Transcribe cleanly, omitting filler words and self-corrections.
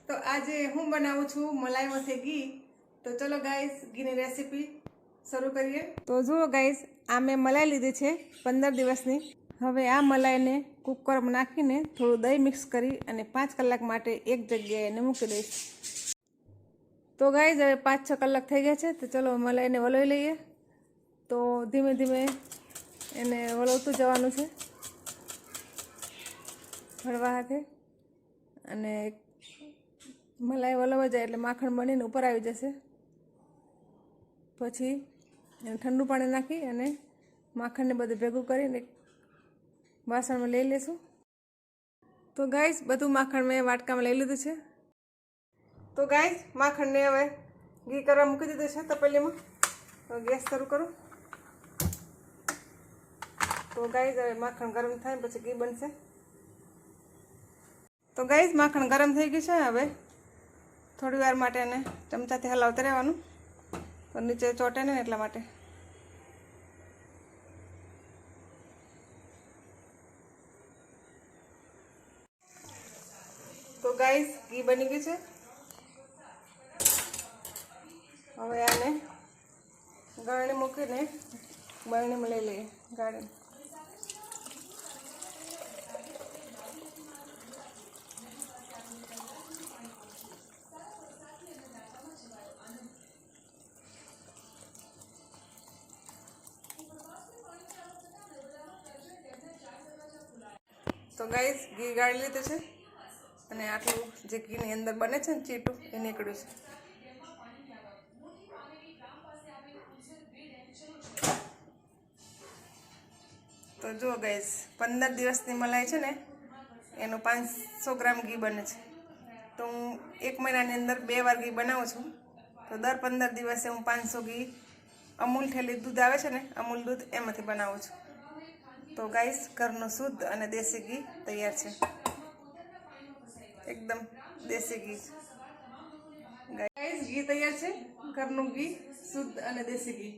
તો આજે હું બનાવું છું મલાઈમાંથી ઘી। તો ચલો ગાઈસ ઘીની રેસીપી શરૂ કરીએ। તો જુઓ ગાઈસ આ મેં મલાઈ લીધી છે 15 દિવસની। હવે આ મલાઈને કુકરમાં નાખીને થોડું દહીં મિક્સ કરી અને 5 કલાક માટે એક જગ્યાએ એને મૂકી દઈશ। તો ગાઈસ હવે 5-6 કલાક થઈ ગયા છે। તો ચલો મલાઈને વલોવી લઈએ। તો ધીમે ધીમે એને વલોવતું જવાનું છે હળવા હાથે, અને મલાઈ વલોવા જાય એટલે માખણ બનીને ઉપર આવી જશે। પછી એને ઠંડુ પાણી નાખી અને માખણને બધું ભેગું કરીને વાસણમાં લઈ લેશું। તો ગાઈસ બધું માખણ મેં વાટકામાં લઈ લીધું છે। તો ગાઈસ માખણને હવે ઘી કરવા મૂકી દીધું છે તપેલીમાં। તો ગેસ શરૂ કરું। તો ગાઈસ હવે માખણ ગરમ થાય પછી ઘી બનશે। તો ગાઈસ માખણ ગરમ થઈ ગયું છે। હવે થોડી વાર માટે એને ચમચાથી હલાવતા રહેવાનું, તો નીચે ચોટે ને એટલા માટે। તો ગાઈસ ઘી બની ગયું છે। હવે આને ગાળણી મૂકીને બરણીમાં લઈ લઈએ ગાળીને। તો ગાઈસ ઘી ગાળી લીધું છે અને આટલું જે ઘીની અંદર બને છે ને ચીટું એ નીકળ્યું છે। તો જુઓ ગાઈસ 15 દિવસની મલાઈ છે ને એનું 500 ગ્રામ ઘી બને છે। તો હું 1 મહિનાની અંદર 2 વાર ઘી બનાવું છું। તો દર 15 દિવસે હું 500 ઘી અમૂલ થેલી દૂધ આવે છે ને અમૂલ દૂધ એમાંથી બનાવું છું। તો ગાઈસ ઘરનું શુદ્ધ અને દેશી ઘી તૈયાર છે, એકદમ દેશી ઘી। ગાઈસ ઘી તૈયાર છે, ઘરનું ઘી શુદ્ધ અને દેશી ઘી।